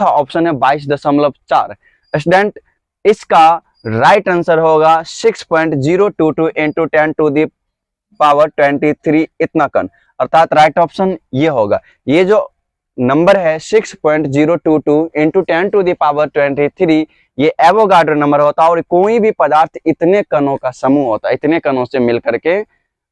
चौथा ऑप्शन है 22.4। स्टूडेंट इसका राइट आंसर होगा 6.022 इंटू 10⁻23 इतना कण, अर्थात राइट ऑप्शन ये होगा। ये जो नंबर है 6.022 इंटू 10⁻23 ये एवोगाड्रो नंबर होता है और कोई भी पदार्थ इतने कणों का समूह होता है, इतने कणों से मिलकर के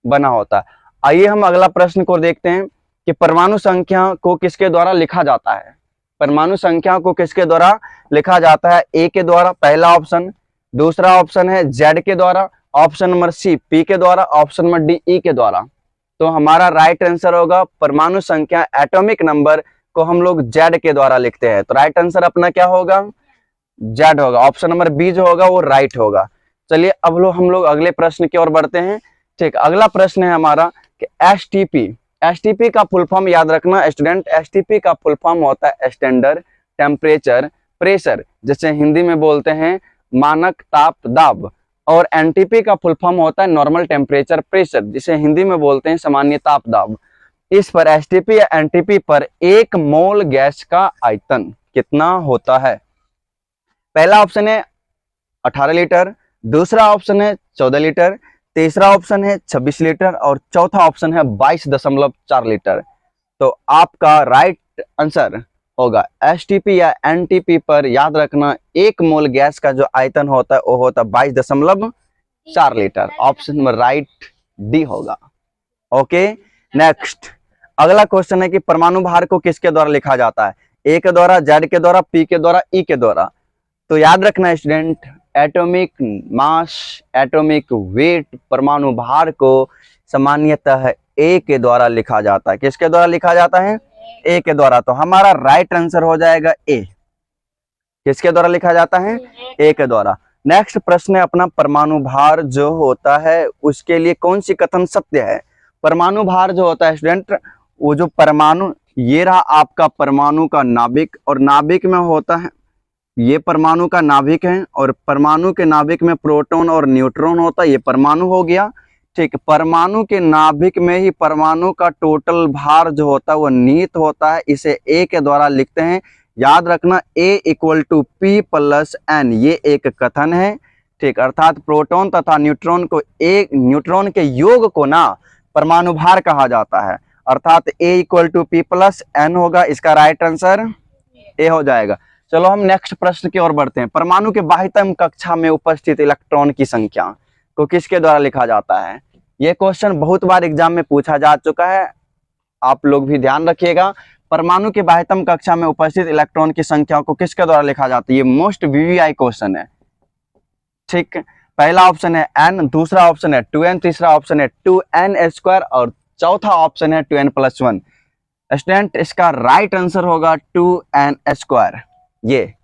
बना होता है। आइए हम अगला प्रश्न को देखते हैं कि परमाणु संख्या को किसके द्वारा लिखा जाता है। परमाणु संख्या को किसके द्वारा लिखा जाता है? ए के द्वारा पहला ऑप्शन, दूसरा ऑप्शन है जेड के द्वारा, ऑप्शन नंबर सी पी के द्वारा, ऑप्शन नंबर डी ई के द्वारा। तो हमारा राइट आंसर होगा परमाणु संख्या एटॉमिक नंबर को हम लोग जेड के द्वारा लिखते हैं। तो राइट आंसर अपना क्या होगा? जेड होगा। ऑप्शन नंबर बी जो होगा वो राइट होगा। चलिए अब हम लोग अगले प्रश्न की ओर बढ़ते हैं। ठीक, अगला प्रश्न है हमारा कि एसटीपी। एसटीपी का फुल फॉर्म याद रखना स्टूडेंट, एसटीपी का फुल फॉर्म होता है स्टैंडर्ड टेम्परेचर प्रेशर, जिसे हिंदी में बोलते हैं मानक ताप दाब, और एनटीपी का फुल फॉर्म होता है नॉर्मल टेम्परेचर प्रेशर, जिसे हिंदी में बोलते हैं सामान्य ताप दाब। इस पर एसटीपी या एनटीपी पर 1 मोल गैस का आयतन कितना होता है? पहला ऑप्शन है 18 लीटर, दूसरा ऑप्शन है 14 लीटर, तीसरा ऑप्शन है 26 लीटर और चौथा ऑप्शन है 22.4 लीटर। तो आपका राइट आंसर होगा एसटीपी या एनटीपी पर याद रखना 1 मोल गैस का जो आयतन होता है वो होता है 22.4 litre. Option number right D होगा। ओके, नेक्स्ट अगला क्वेश्चन है कि परमाणु भार को किसके द्वारा लिखा जाता है? ए के द्वारा, जेड के द्वारा, पी के द्वारा, ई के द्वारा। तो याद रखना student, atomic mass, atomic weight, परमाणु भार को सामान्यतः ए के द्वारा लिखा जाता है। किसके द्वारा लिखा जाता है? ए के द्वारा। तो हमारा राइट आंसर हो जाएगा ए। किसके द्वारा लिखा जाता है? ए के द्वारा। नेक्स्ट प्रश्न है अपना परमाणु भार जो होता है उसके लिए कौन सी कथन सत्य है? परमाणु भार जो होता है स्टूडेंट, वो जो परमाणु, ये रहा आपका परमाणु का नाभिक, और नाभिक में होता है ये परमाणु का नाभिक है और परमाणु के नाभिक में प्रोटॉन और न्यूट्रॉन होता है, ये परमाणु हो गया। ठीक, परमाणु के नाभिक में ही परमाणु का टोटल भार जो होता है वो निहित होता है, इसे ए के द्वारा लिखते हैं। याद रखना A = P+N, ये एक कथन है। ठीक, अर्थात प्रोटॉन तथा न्यूट्रॉन को एक न्यूट्रॉन के योग को ना परमाणु भार कहा जाता है, अर्थात A = P+N होगा। इसका राइट आंसर ए हो जाएगा। चलो हम नेक्स्ट प्रश्न की ओर बढ़ते हैं। परमाणु के बाह्यतम कक्षा में उपस्थित इलेक्ट्रॉन की संख्या को किसके द्वारा लिखा जाता है? ये क्वेश्चन बहुत बार एग्जाम में पूछा जा चुका है, आप लोग भी ध्यान रखिएगा। परमाणु के बाह्यतम कक्षा में उपस्थित इलेक्ट्रॉन की संख्या को किसके द्वारा लिखा जाता है? ये मोस्ट VVI क्वेश्चन है। ठीक, पहला ऑप्शन है n, दूसरा ऑप्शन है 2n, तीसरा ऑप्शन है 2n² और चौथा ऑप्शन है 2n+1। स्टूडेंट, इसका राइट आंसर होगा 2n²। ये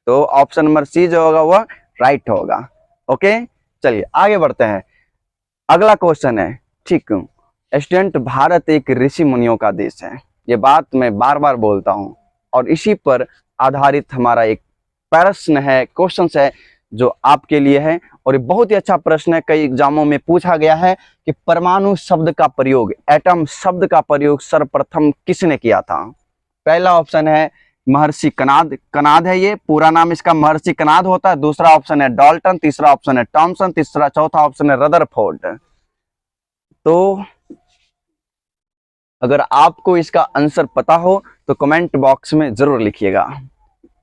तो ऑप्शन नंबर सी जो होगा वो राइट होगा। ओके, चलिए आगे बढ़ते हैं। अगला क्वेश्चन है, ठीक स्टूडेंट, भारत एक ऋषि मुनियों का देश है। ये बात मैं बार बार बोलता हूं और इसी पर आधारित हमारा एक प्रश्न है, क्वेश्चन है जो आपके लिए है और ये बहुत ही अच्छा प्रश्न है। कई एग्जामों में पूछा गया है कि परमाणु शब्द का प्रयोग, एटम शब्द का प्रयोग सर्वप्रथम किसने किया था? पहला ऑप्शन है महर्षि कनाद, कनाद है ये पूरा नाम इसका, महर्षि कनाद होता है। दूसरा ऑप्शन है डाल्टन, तीसरा ऑप्शन है थॉमसन, चौथा ऑप्शन है रदरफोर्ड। तो अगर आपको इसका आंसर पता हो तो कमेंट बॉक्स में जरूर लिखिएगा।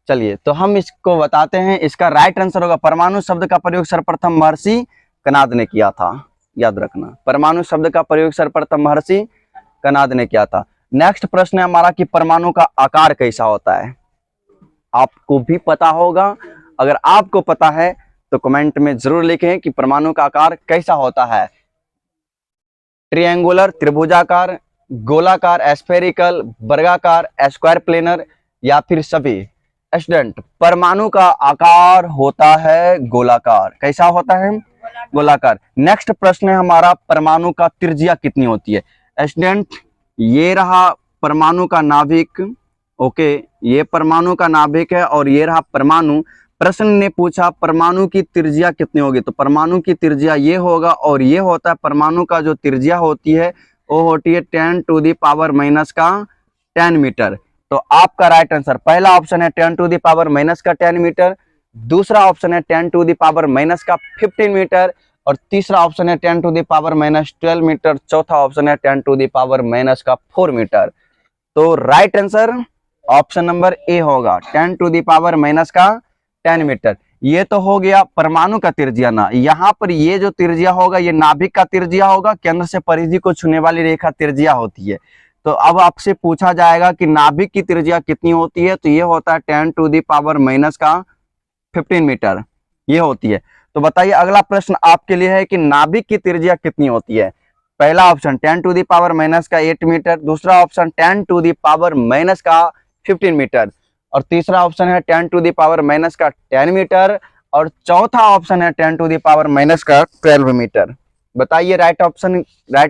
चलिए तो हम इसको बताते हैं। इसका राइट आंसर होगा परमाणु शब्द का प्रयोग सर्वप्रथम महर्षि कनाद ने किया था। याद रखना, परमाणु शब्द का प्रयोग सर्वप्रथम महर्षि कनाद ने किया था। नेक्स्ट प्रश्न है हमारा कि परमाणु का आकार कैसा होता है? आपको भी पता होगा, अगर आपको पता है तो कमेंट में जरूर लिखें कि परमाणु का आकार कैसा होता है। ट्रायंगुलर, त्रिभुजाकार, गोलाकार, एस्फेरिकल, वर्गाकार, स्क्वायर प्लेनर या फिर सभी? स्टूडेंट, परमाणु का आकार होता है गोलाकार। कैसा होता है? गोलाकार। नेक्स्ट प्रश्न है हमारा, परमाणु का त्रिज्या कितनी होती है? स्टूडेंट, ये रहा परमाणु का नाभिक। ओके, ये परमाणु का नाभिक है और ये रहा परमाणु। प्रश्न ने पूछा परमाणु की त्रिज्या कितनी होगी, तो परमाणु की त्रिज्या ये होगा और ये होता है, परमाणु का जो त्रिज्या होती है वो होती है 10⁻⁻10 मीटर। तो आपका राइट आंसर पहला ऑप्शन है 10⁻⁻10 मीटर, दूसरा ऑप्शन है 10⁻⁻15 मीटर और तीसरा ऑप्शन है 10⁻⁻12 मीटर, चौथा ऑप्शन है 10⁻⁻4 मीटर। तो right answer option number A होगा 10⁻⁻10 मीटर। ये तो हो गया परमाणु का त्रिज्या ना। यहाँ पर ये जो त्रिज्या होगा ये नाभिक का त्रिज्या होगा, केंद्र से परिधि को छूने वाली रेखा त्रिज्या होती है। तो अब आपसे पूछा जाएगा कि नाभिक की त्रिज्या कितनी होती है, तो ये होता है 10⁻⁻15 मीटर ये होती है। तो बताइए अगला प्रश्न आपके लिए है कि नाभिक की त्रिज्या कितनी होती है? पहला ऑप्शन 10⁻⁻8 मीटर, दूसरा ऑप्शन 10⁻⁻15 मीटर और तीसरा ऑप्शन है 10⁻⁻10 मीटर और चौथा ऑप्शन है 10⁻⁻12 मीटर। बताइए राइट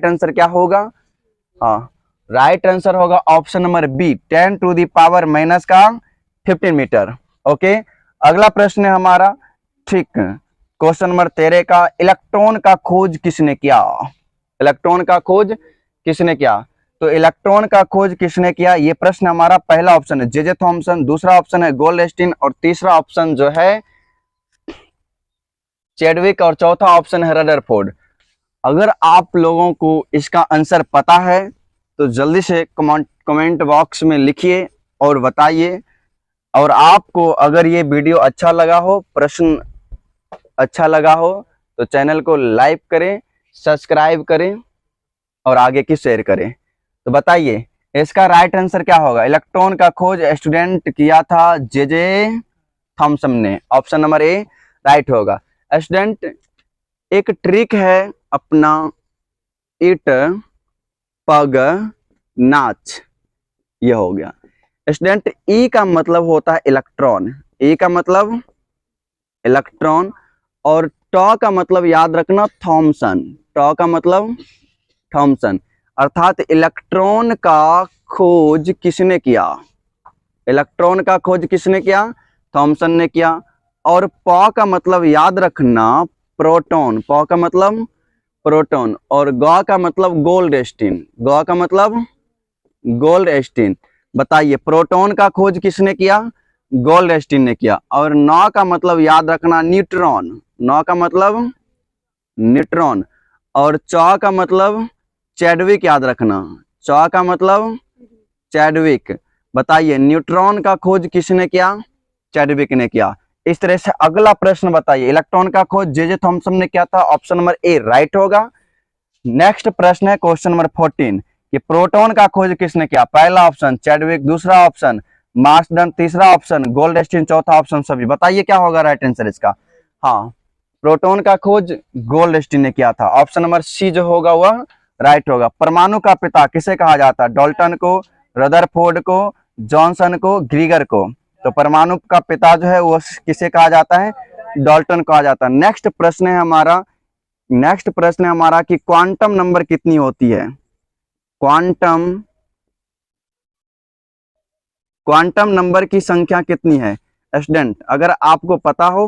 आंसर क्या होगा? हाँ, राइट आंसर होगा option number B 10⁻⁻15 metre. Okay, अगला प्रश्न है हमारा, ठीक क्वेश्चन नंबर 13 का, इलेक्ट्रॉन का खोज किसने किया? इलेक्ट्रॉन का खोज किसने किया? तो इलेक्ट्रॉन का खोज किसने किया, ये प्रश्न हमारा। पहला ऑप्शन है जे थॉमसन, दूसरा ऑप्शन है गोल्डस्टीन और तीसरा ऑप्शन जो है चैडविक और चौथा ऑप्शन है रदरफोर्ड। अगर आप लोगों को इसका आंसर पता है तो जल्दी से कमेंट बॉक्स में लिखिए और बताइए। और आपको अगर ये वीडियो अच्छा लगा हो, प्रश्न अच्छा लगा हो तो चैनल को लाइक करें, सब्सक्राइब करें और आगे की शेयर करें। तो बताइए इसका राइट आंसर क्या होगा? इलेक्ट्रॉन का खोज स्टूडेंट किया था जे थॉमसन ने। ऑप्शन नंबर ए राइट होगा। स्टूडेंट, एक ट्रिक है अपना इट पग नाच, ये हो गया। स्टूडेंट, ई का मतलब होता है इलेक्ट्रॉन, ई का मतलब इलेक्ट्रॉन और टॉ का मतलब याद रखना थॉमसन, टॉ का मतलब थॉमसन, अर्थात इलेक्ट्रॉन का खोज किसने किया? इलेक्ट्रॉन का खोज किसने किया? थॉमसन ने किया। और प का मतलब याद रखना प्रोटॉन, प का मतलब प्रोटॉन, और ग का मतलब गोल्डस्टीन, ग का मतलब गोल्डस्टीन। बताइए प्रोटॉन का खोज किसने किया? गोल्डस्टीन ने किया। और नौ का मतलब याद रखना न्यूट्रॉन, नौ का मतलब न्यूट्रॉन। और चौ का मतलब चैडविक याद रखना, चौ का मतलब चैडविक। बताइए न्यूट्रॉन का खोज किसने किया? चैडविक ने किया। इस तरह से अगला प्रश्न बताइए, इलेक्ट्रॉन का खोज जे थॉमसन ने किया था, ऑप्शन नंबर ए राइट होगा। नेक्स्ट प्रश्न है क्वेश्चन नंबर 14 कि प्रोटॉन का खोज किसने किया? पहला ऑप्शन चैडविक, दूसरा ऑप्शन मार्सडन, तीसरा ऑप्शन गोल्डस्टीन, चौथा ऑप्शन सभी। बताइए क्या होगा राइट आंसर इसका? हाँ, प्रोटॉन का खोज गोल्डस्टीन ने किया था। ऑप्शन नंबर सी जो होगा वह राइट होगा। परमाणु का पिता किसे कहा जाता है? डाल्टन को, रदरफोर्ड को, जॉनसन को, ग्रीगर को। तो परमाणु का पिता जो है वो किसे कहा जाता है? डाल्टन कहा जाता है। नेक्स्ट प्रश्न है हमारा कि क्वांटम नंबर कितनी होती है? क्वांटम नंबर की संख्या कितनी है? स्टूडेंट अगर आपको पता हो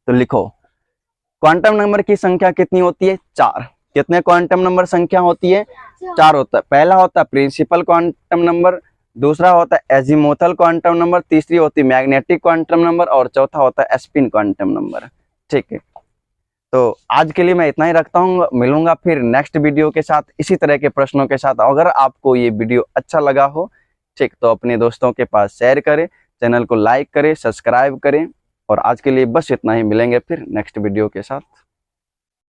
तो लिखो। क्वांटम नंबर की संख्या कितनी होती है? 4। कितने क्वांटम नंबर संख्या होती है? 4 होता है। पहला होता है प्रिंसिपल क्वांटम नंबर, दूसरा होता है एजीमुथल क्वांटम नंबर, तीसरी होती है मैग्नेटिक क्वांटम नंबर, और चौथा होता है स्पिन क्वांटम नंबर। ठीक है, तो आज के लिए मैं इतना ही रखता हूँ। मिलूंगा फिर नेक्स्ट वीडियो के साथ इसी तरह के प्रश्नों के साथ। अगर आपको ये वीडियो अच्छा लगा हो ठीक, तो अपने दोस्तों के पास शेयर करें, चैनल को लाइक करें, सब्सक्राइब करें। और आज के लिए बस इतना ही, मिलेंगे फिर नेक्स्ट वीडियो के साथ।